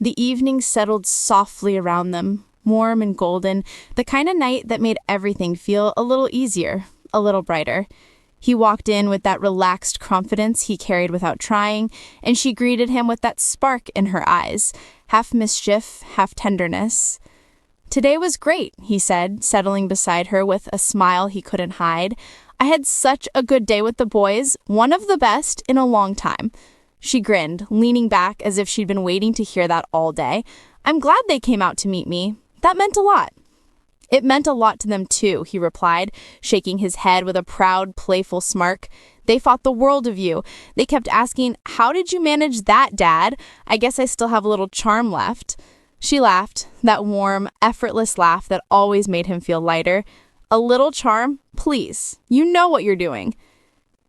The evening settled softly around them, warm and golden, the kind of night that made everything feel a little easier, a little brighter. He walked in with that relaxed confidence he carried without trying, and she greeted him with that spark in her eyes, half mischief, half tenderness. "Today was great," he said, settling beside her with a smile he couldn't hide. "I had such a good day with the boys, one of the best in a long time." She grinned, leaning back as if she'd been waiting to hear that all day. "I'm glad they came out to meet me. That meant a lot." "It meant a lot to them too," he replied, shaking his head with a proud, playful smirk. "They thought the world of you. They kept asking, 'How did you manage that, Dad? I guess I still have a little charm left.'" She laughed, that warm, effortless laugh that always made him feel lighter. "A little charm? Please. You know what you're doing."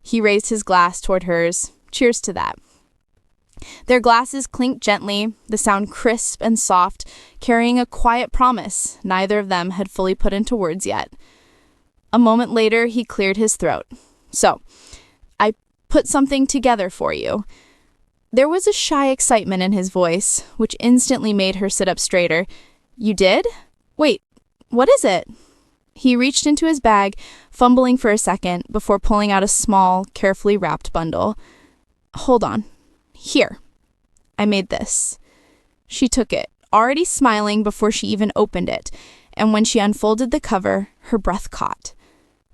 He raised his glass toward hers. Cheers to that. Their glasses clinked gently, the sound crisp and soft, carrying a quiet promise neither of them had fully put into words yet. A moment later, he cleared his throat. "So, I put something together for you." There was a shy excitement in his voice, which instantly made her sit up straighter. "You did? Wait, what is it?" He reached into his bag, fumbling for a second before pulling out a small, carefully wrapped bundle. "Hold on. Here. I made this." She took it, already smiling before she even opened it, and when she unfolded the cover, her breath caught.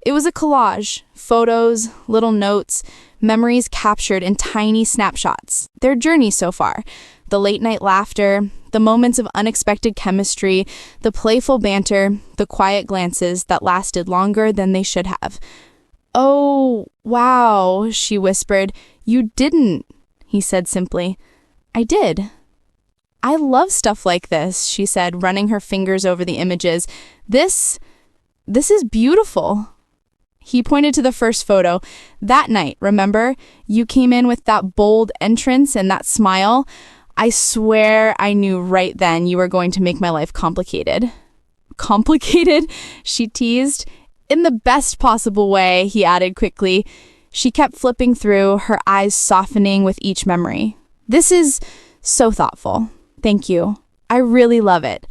It was a collage, photos, little notes, memories captured in tiny snapshots, their journey so far, the late-night laughter, the moments of unexpected chemistry, the playful banter, the quiet glances that lasted longer than they should have. "Oh, wow," she whispered. "You didn't," he said simply. "I did." "I love stuff like this," she said, running her fingers over the images. This is beautiful." He pointed to the first photo. "That night, remember? You came in with that bold entrance and that smile. I swear I knew right then you were going to make my life complicated." "Complicated?" she teased. "In the best possible way," he added quickly. She kept flipping through, her eyes softening with each memory. "This is so thoughtful. Thank you. I really love it."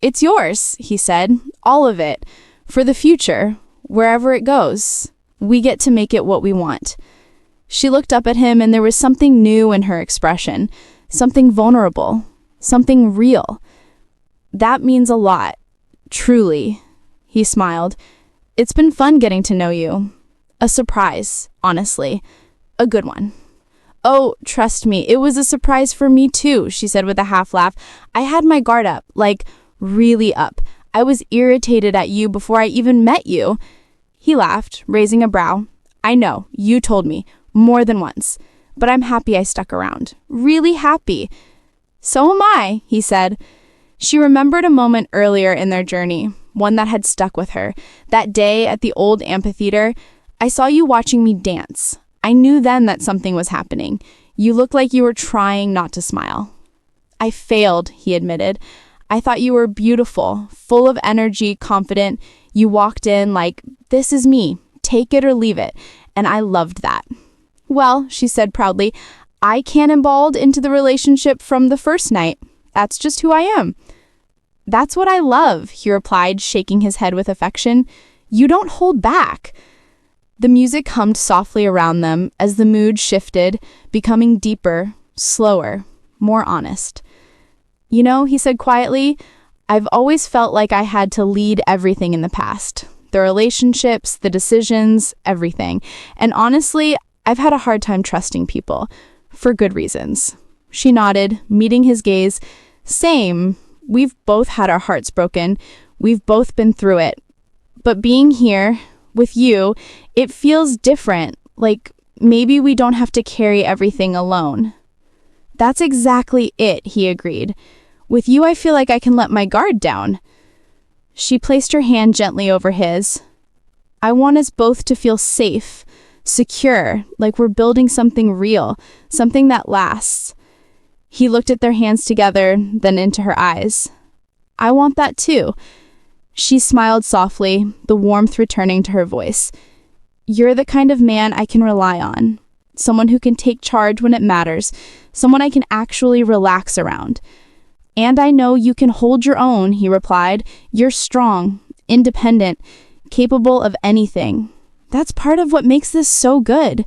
"It's yours," he said. "All of it. For the future, wherever it goes. We get to make it what we want." She looked up at him, and there was something new in her expression, something vulnerable, something real. "That means a lot. Truly." He smiled. "It's been fun getting to know you. A surprise, honestly. A good one." "Oh, trust me, it was a surprise for me too," she said with a half laugh. "I had my guard up, like really up. I was irritated at you before I even met you." He laughed, raising a brow. "I know, you told me, more than once. But I'm happy I stuck around. Really happy." "So am I," he said. She remembered a moment earlier in their journey, one that had stuck with her. That day at the old amphitheater, "I saw you watching me dance. I knew then that something was happening. You looked like you were trying not to smile." "I failed," he admitted. "I thought you were beautiful, full of energy, confident. You walked in like, 'This is me, take it or leave it,' and I loved that." "Well," she said proudly, "I cannonballed into the relationship from the first night. That's just who I am." "That's what I love," he replied, shaking his head with affection. "You don't hold back." The music hummed softly around them as the mood shifted, becoming deeper, slower, more honest. "You know," he said quietly, "I've always felt like I had to lead everything in the past. The relationships, the decisions, everything. And honestly, I've had a hard time trusting people. For good reasons." She nodded, meeting his gaze. "Same. We've both had our hearts broken. We've both been through it. But being here, with you, it feels different. Like maybe we don't have to carry everything alone." "That's exactly it," he agreed. "With you, I feel like I can let my guard down." She placed her hand gently over his. "I want us both to feel safe, secure, like we're building something real, something that lasts." He looked at their hands together, then into her eyes. "I want that too." She smiled softly, the warmth returning to her voice. "You're the kind of man I can rely on. Someone who can take charge when it matters. Someone I can actually relax around." "And I know you can hold your own," he replied. "You're strong, independent, capable of anything. That's part of what makes this so good."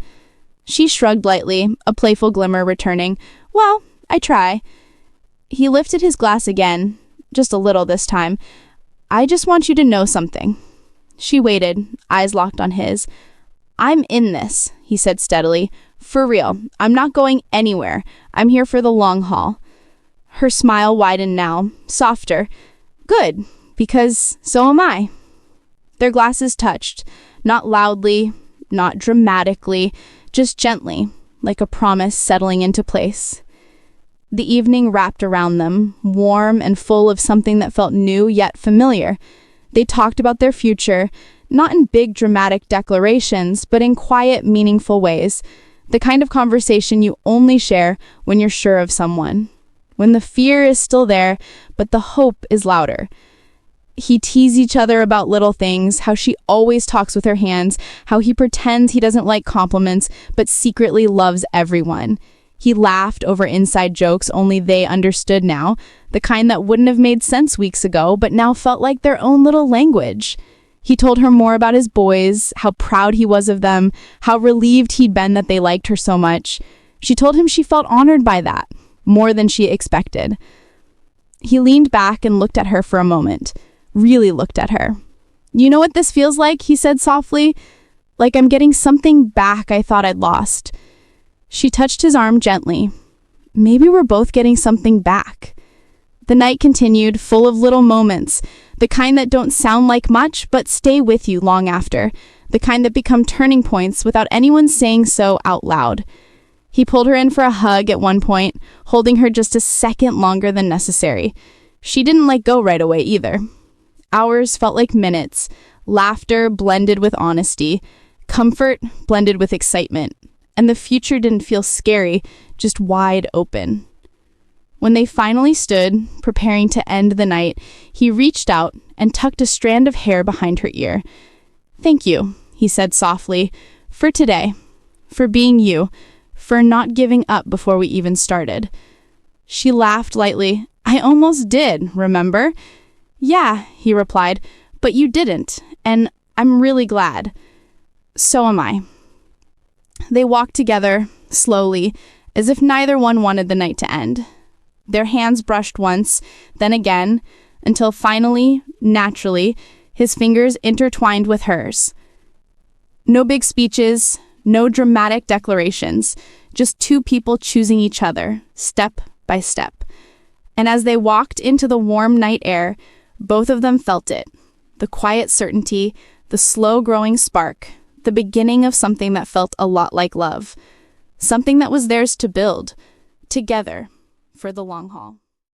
She shrugged lightly, a playful glimmer returning. "Well, I try." He lifted his glass again, just a little this time. "I just want you to know something." She waited, eyes locked on his. "I'm in this," he said steadily. "For real. I'm not going anywhere. I'm here for the long haul." Her smile widened now, softer. "Good, because so am I." Their glasses touched, not loudly, not dramatically, just gently, like a promise settling into place. The evening wrapped around them, warm and full of something that felt new yet familiar. They talked about their future, not in big dramatic declarations, but in quiet, meaningful ways. The kind of conversation you only share when you're sure of someone. When the fear is still there, but the hope is louder. He teased each other about little things, how she always talks with her hands, how he pretends he doesn't like compliments, but secretly loves everyone. He laughed over inside jokes only they understood now, the kind that wouldn't have made sense weeks ago, but now felt like their own little language. He told her more about his boys, how proud he was of them, how relieved he'd been that they liked her so much. She told him she felt honored by that, more than she expected. He leaned back and looked at her for a moment, really looked at her. "You know what this feels like?" he said softly. "Like I'm getting something back I thought I'd lost." She touched his arm gently. "Maybe we're both getting something back." The night continued, full of little moments, the kind that don't sound like much but stay with you long after, the kind that become turning points without anyone saying so out loud. He pulled her in for a hug at one point, holding her just a second longer than necessary. She didn't let go right away either. Hours felt like minutes, laughter blended with honesty, comfort blended with excitement, and the future didn't feel scary, just wide open. When they finally stood, preparing to end the night, he reached out and tucked a strand of hair behind her ear. "Thank you," he said softly, "for today, for being you, for not giving up before we even started." She laughed lightly. "I almost did, remember?" "Yeah," he replied, "but you didn't, and I'm really glad." "So am I." They walked together, slowly, as if neither one wanted the night to end. Their hands brushed once, then again, until finally, naturally, his fingers intertwined with hers. No big speeches, no dramatic declarations, just two people choosing each other, step by step. And as they walked into the warm night air, both of them felt it. The quiet certainty, the slow-growing spark, the beginning of something that felt a lot like love. Something that was theirs to build, together, for the long haul.